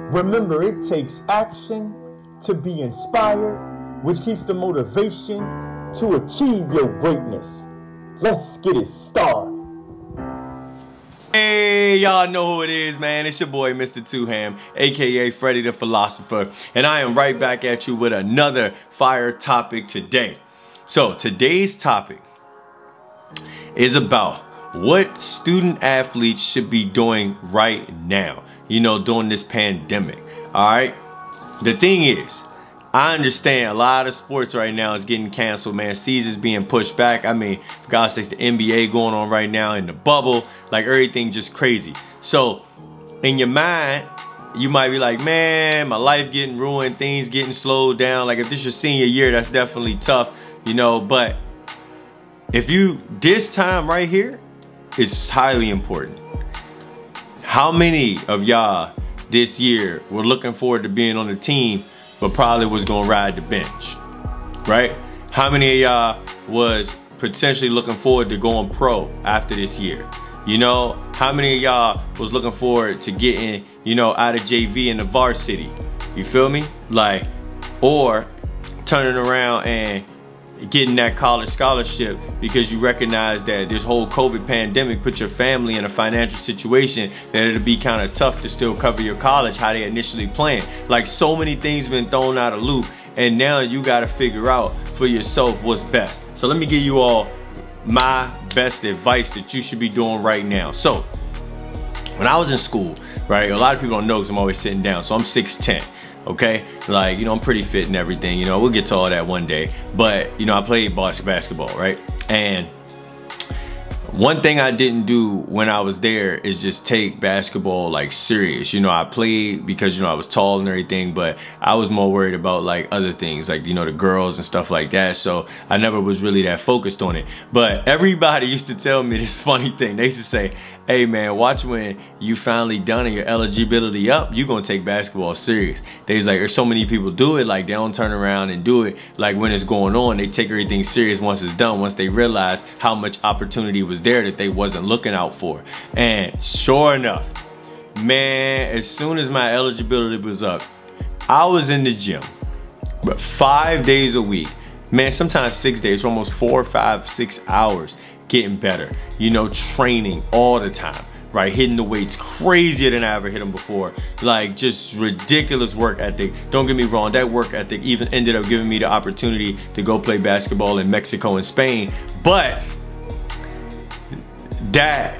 Remember, it takes action to be inspired, which keeps the motivation to achieve your greatness. Let's get it started. Hey, y'all know who it is, man. It's your boy, Mr. Tooham, aka Freddy the Philosopher, and I am right back at you with another fire topic today. So today's topic is about what student athletes should be doing right now, you know, during this pandemic. All right. The thing is, I understand a lot of sports right now is getting canceled, man. Seasons being pushed back. I mean, for God's sakes, the NBA going on right now in the bubble, like everything just crazy. So in your mind, you might be like, man, my life getting ruined, things getting slowed down. Like if this is your senior year, that's definitely tough, you know, but if you, this time right here is highly important. How many of y'all this year were looking forward to being on the team, but probably was gonna ride the bench, right? How many of y'all was potentially looking forward to going pro after this year? You know, how many of y'all was looking forward to getting, you know, out of JV in the varsity? You feel me? Like, or turning around and getting that college scholarship because you recognize that this whole COVID pandemic put your family in a financial situation that it'll be kind of tough to still cover your college how they initially planned. Like so many things been thrown out of loop, and now you got to figure out for yourself what's best. So let me give you all my best advice that you should be doing right now. So when I was in school, right, a lot of people don't know because I'm always sitting down. So I'm 6'10". Okay, like, you know, I'm pretty fit and everything, you know, we'll get to all that one day, but you know, I played basketball, right? And one thing I didn't do when I was there is just take basketball like serious. You know, I played because, you know, I was tall and everything, but I was more worried about like other things, like, you know, the girls and stuff like that. So I never was really that focused on it. But everybody used to tell me this funny thing. They used to say, hey man, watch when you finally done and your eligibility up, you gonna take basketball serious. They was like, there's so many people do it, like they don't turn around and do it like when it's going on. They take everything serious once it's done, once they realize how much opportunity was there that they wasn't looking out for. And sure enough, man, as soon as my eligibility was up, I was in the gym, but 5 days a week, man, sometimes 6 days, almost 4, 5, 6 hours, getting better, you know, training all the time, right? Hitting the weights crazier than I ever hit them before. Like just ridiculous work ethic. Don't get me wrong, that work ethic even ended up giving me the opportunity to go play basketball in Mexico and Spain, but that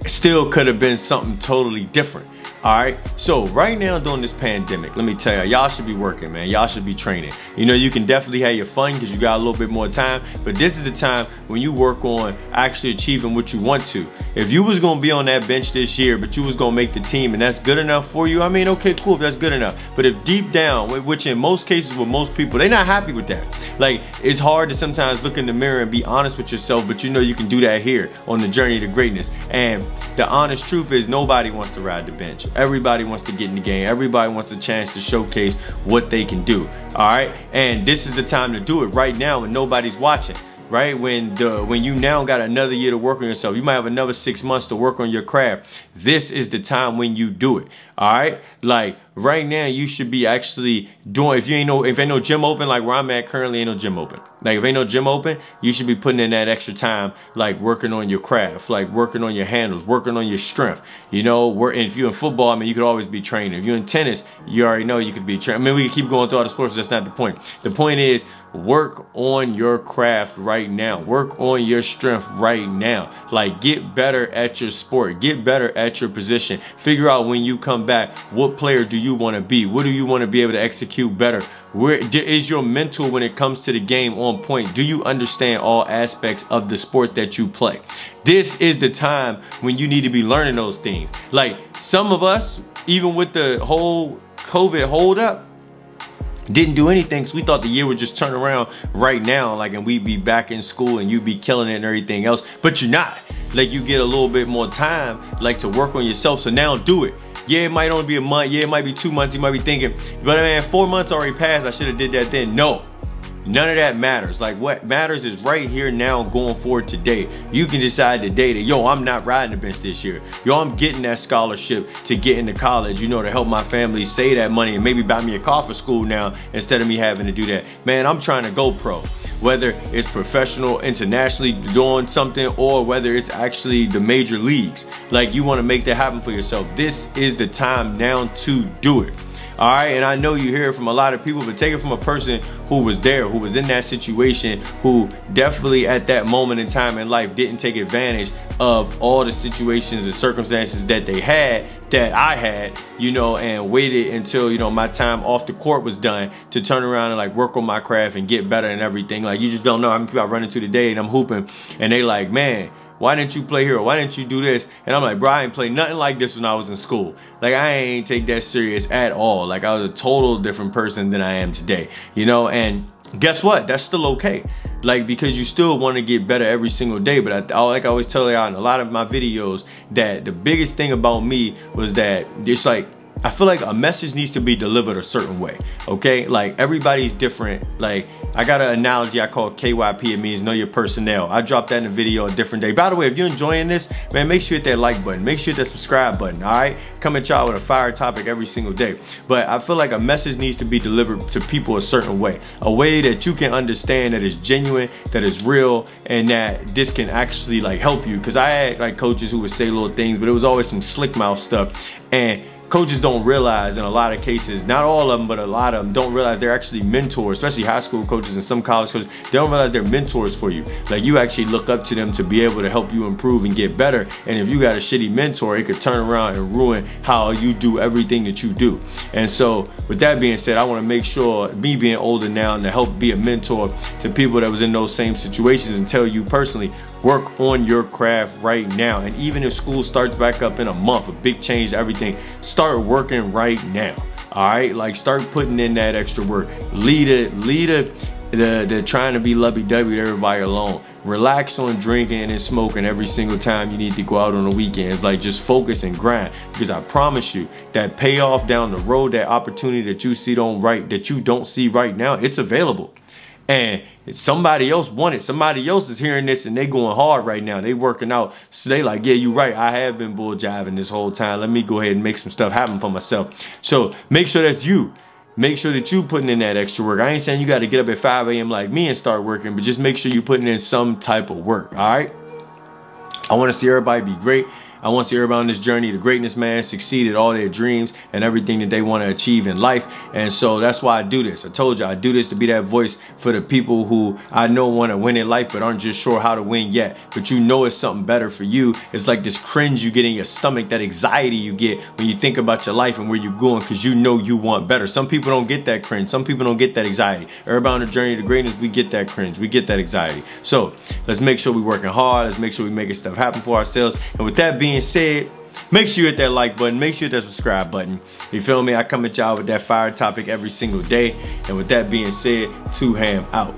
still could have been something totally different. All right, so right now during this pandemic, let me tell y'all should be working, man. Y'all should be training. You know, you can definitely have your fun because you got a little bit more time, but this is the time when you work on actually achieving what you want to. If you was gonna be on that bench this year, but you was gonna make the team and that's good enough for you, I mean, okay, cool if that's good enough. But if deep down, which in most cases with most people, they're not happy with that. Like, it's hard to sometimes look in the mirror and be honest with yourself, but you know you can do that here on the journey to greatness. And the honest truth is nobody wants to ride the bench. Everybody wants to get in the game. Everybody wants a chance to showcase what they can do. All right, and this is the time to do it right now when nobody's watching. Right, when you now got another year to work on yourself, you might have another 6 months to work on your craft. This is the time when you do it. All right, like right now you should be actually doing, if ain't no gym open, like where I'm at currently ain't no gym open. Like if ain't no gym open, you should be putting in that extra time, like working on your craft, like working on your handles, working on your strength. You know, and if you're in football, I mean, you could always be training. If you're in tennis, you already know you could be training. I mean, we can keep going through all the sports, that's not the point. The point is work on your craft right now. Work on your strength right now. Like get better at your sport, get better at your position. Figure out when you come back, what player do you want to be? What do you want to be able to execute better? Where is your mental when it comes to the game on point? Do you understand all aspects of the sport that you play? This is the time when you need to be learning those things. Like some of us, even with the whole COVID hold up, didn't do anything because we thought the year would just turn around right now, like, and we'd be back in school and you'd be killing it and everything else, but you're not. Like you get a little bit more time, like, to work on yourself, so now do it. Yeah, it might only be a month, yeah, it might be 2 months, you might be thinking, but man, 4 months already passed, I should have did that then. No, None of that matters. Like, what matters is right here now going forward today. You can decide today that, yo, I'm not riding the bench this year. Yo, I'm getting that scholarship to get into college, you know, to help my family save that money and maybe buy me a car for school now instead of me having to do that. Man, I'm trying to go pro. Whether it's professional, internationally doing something, or whether it's actually the major leagues. Like, you want to make that happen for yourself. This is the time now to do it. All right, and I know you hear it from a lot of people, but take it from a person who was there, who was in that situation, who definitely at that moment in time in life didn't take advantage of all the situations and circumstances that they had, that I had, you know, and waited until, you know, my time off the court was done to turn around and like work on my craft and get better and everything. Like, you just don't know how many people I run into today and I'm hooping and they like, man, why didn't you play here? Why didn't you do this? And I'm like, bro, I ain't played nothing like this when I was in school. Like, I ain't take that serious at all. Like, I was a total different person than I am today, you know? And guess what? That's still okay. Like, because you still want to get better every single day. But like I always tell y'all in a lot of my videos, that the biggest thing about me was that it's like, I feel like a message needs to be delivered a certain way, okay? Like, everybody's different. Like, I got an analogy I call KYP. It means know your personnel. I dropped that in a video a different day. By the way, if you're enjoying this, man, make sure you hit that like button. Make sure you hit that subscribe button, all right? Come at y'all with a fire topic every single day. But I feel like a message needs to be delivered to people a certain way. A way that you can understand that is genuine, that is real, and that this can actually, like, help you. Because I had, like, coaches who would say little things, but it was always some slick mouth stuff. And coaches don't realize in a lot of cases, not all of them, but a lot of them don't realize they're actually mentors, especially high school coaches and some college coaches. They don't realize they're mentors for you. Like, you actually look up to them to be able to help you improve and get better. And if you got a shitty mentor, it could turn around and ruin how you do everything that you do. And so with that being said, I want to make sure, me being older now, and to help be a mentor to people that was in those same situations, and tell you personally, work on your craft right now. And even if school starts back up in a month, a big change to everything, start working right now. All right, like, start putting in that extra work. Lead the trying to be lovey-dovey to everybody alone. Relax on drinking and smoking every single time you need to go out on the weekends. Like, just focus and grind, because I promise you that payoff down the road, that opportunity that you don't see right now, it's available. And somebody else wanted, somebody else is hearing this and they going hard right now. They working out. So they like, yeah, you're right. I have been bull jiving this whole time. Let me go ahead and make some stuff happen for myself. So make sure that's you. Make sure that you putting in that extra work. I ain't saying you got to get up at 5 a.m. like me and start working, but just make sure you're putting in some type of work. All right. I want to see everybody be great. I want to see everybody on this journey to greatness, man, succeed at all their dreams and everything that they want to achieve in life. And so that's why I do this. I told you I do this to be that voice for the people who I know want to win in life but aren't just sure how to win yet. But you know it's something better for you. It's like this cringe you get in your stomach, that anxiety you get when you think about your life and where you're going, because you know you want better. Some people don't get that cringe. Some people don't get that anxiety. Everybody on the journey to greatness, we get that cringe. We get that anxiety. So let's make sure we're working hard. Let's make sure we're making stuff happen for ourselves. And with that being said, make sure you hit that like button. Make sure you hit that subscribe button. You feel me? I come at y'all with that fire topic every single day. And with that being said, 2Ham out.